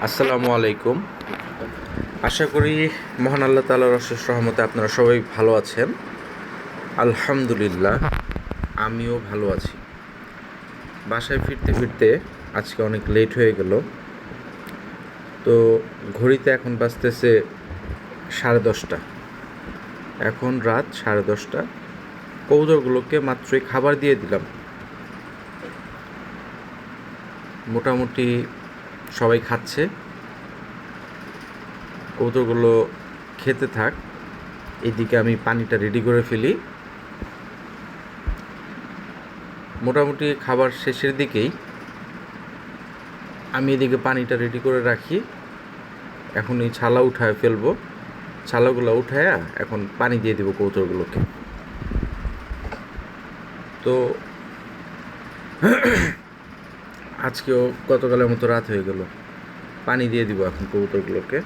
আসসালামু আলাইকুম। আশা করি মহান আল্লাহ তাআলার অশেষ রহমতে আপনারা সবাই ভালো আছেন। আলহামদুলিল্লাহ, আমিও ভালো আছি। বাসায় ফিরতে ফিরতে আজকে অনেক লেট হয়ে গেল। তো ঘড়িতে এখন বাজতেছে 10:30। এখন রাত 10:30। কবুতরগুলোকে মাত্রই খাবার দিয়ে দিলাম। মোটামুটি সবাই খাচ্ছে। কবুতরগুলো খেতে থাক, এদিকে আমি পানিটা রেডি করে ফেলি। মোটামুটি খাবার শেষের দিকেই আমি এদিকে পানিটা রেডি করে রাখি। এখন এই ছালা উঠায় ফেলবো। ছালাগুলো উঠায়া এখন পানি দিয়ে দেবো কবুতরগুলোকে। তো আজকেও গতকালের মতো রাত হয়ে গেল। পানি দিয়ে দিব এখন কবুতরগুলোকে।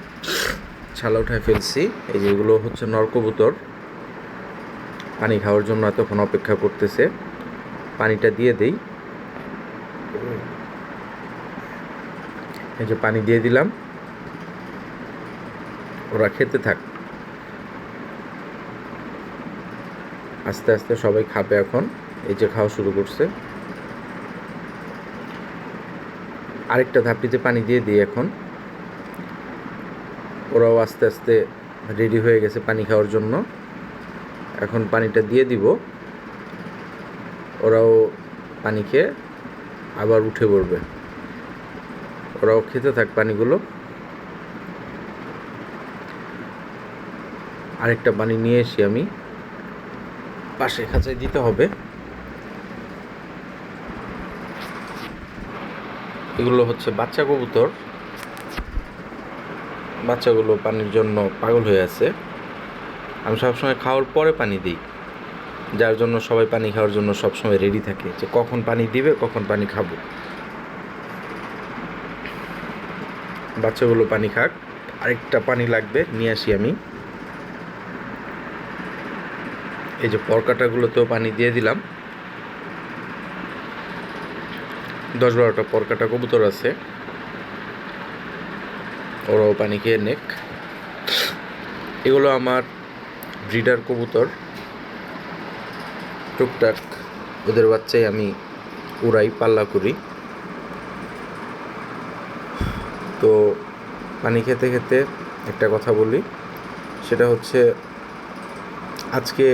ছালা উঠায় ফেলছি। এই যে এগুলো হচ্ছে নর কবুতর, পানি খাওয়ার জন্য এতক্ষণ অপেক্ষা করতেছে। পানিটা দিয়ে দেই। এই যে পানি দিয়ে দিলাম, ওরা খেতে থাক। আস্তে আস্তে সবাই খাবে এখন। এই যে খাওয়া শুরু করছে। আরেকটা ধাপটিতে পানি দিয়ে দিই এখন। ওরাও আস্তে আস্তে রেডি হয়ে গেছে পানি খাওয়ার জন্য। এখন পানিটা দিয়ে দিব। ওরাও পানি খেয়ে আবার উঠে পড়বে। ওরাও খেতে থাক পানিগুলো। আরেকটা পানি নিয়ে এসি আমি, পাশে খাঁচায় দিতে হবে। এগুলো হচ্ছে বাচ্চা কবুতর। বাচ্চাগুলো পানির জন্য পাগল হয়ে আছে। আমি সবসময় খাওয়ার পরে পানি দিই, যার জন্য সবাই পানি খাওয়ার জন্য সবসময় রেডি থাকে, যে কখন পানি দিবে, কখন পানি খাবো। বাচ্চাগুলো পানি খাক। আরেকটা পানি লাগবে, নিয়ে আসি আমি। এই যে পরকাটাগুলোতেও পানি দিয়ে দিলাম। 10-12টা পরকাটা কবুতর আছে, ওরাও পানি খেয়ে নেক। এগুলো আমার ব্রিডার কবুতর। টুকটাক ওদের বাচ্চাই আমি উড়াই, পাল্লা করি। তো পানি খেতে খেতে একটা কথা বলি, সেটা হচ্ছে আজকে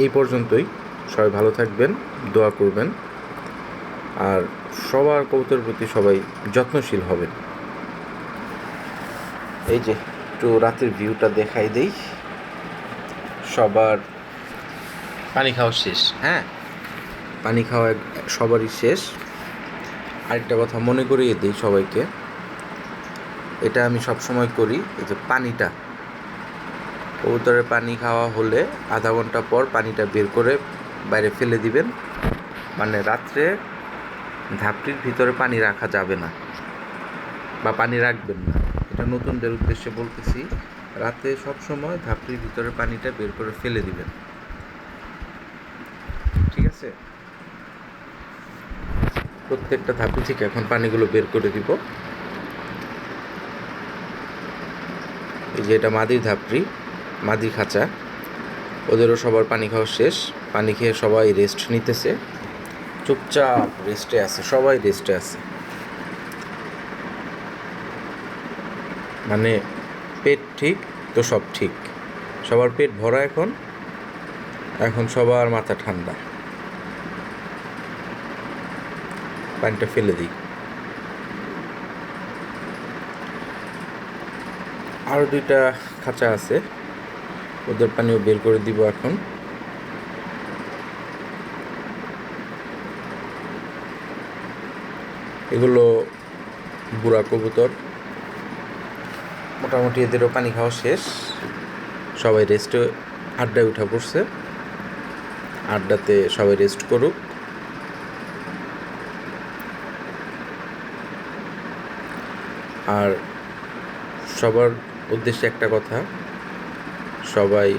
এই পর্যন্তই। সবাই ভালো থাকবেন, দোয়া করবেন, আর সবার কবুতরের প্রতি সবাই যত্নশীল হবেন। এই যে একটু রাতের ভিউটা দেখাই দেই। সবার পানি খাওয়া শেষ। হ্যাঁ, পানি খাওয়া সবারই শেষ। আরেকটা কথা মনে করিয়ে দিই সবাইকে, এটা আমি সবসময় করি। এই যে পানিটা, কবুতরের পানি খাওয়া হলে আধা ঘন্টা পর পানিটা বের করে বাইরে ফেলে দিবেন। মানে রাত্রে ধাপটির ভিতরে পানি রাখা যাবে না, বা পানি রাখবেন না। এটা নতুনদের উদ্দেশ্যে বলতেছি। রাতে সবসময় ধাপটির ভিতরে পানিটা বের করে ফেলে দিবেন, ঠিক আছে? প্রত্যেকটা ধাপি থেকে এখন পানিগুলো বের করে দিব। এই যে এটা মাদির ধাপড়ি, মাদির খাঁচা। ওদেরও সবার পানি খাওয়া শেষ। পানি খেয়ে সবাই রেস্ট নিতেছে, চুপচাপ রেস্টে আছে, সবাই রেস্টে আছে। মানে পেট ঠিক তো সব ঠিক। সবার পেট ভরা এখন। এখন সবার মাথা ঠান্ডা। পানিটা ফেলে দিই। আরও 2টা খাঁচা আছে, ওদের পানিও বের করে দিব এখন। এগুলো বুড়া কবুতর। মোটামুটি এদেরও পানি খাওয়া শেষ। সবাই রেস্টে আড্ডায় উঠা পড়ছে। আড্ডাতে সবাই রেস্ট করুক। আর সবার উদ্দেশ্যে একটা কথা, সবাই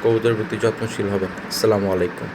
কবুতরের প্রতি যত্নশীল হবেন। আসসালামু আলাইকুম।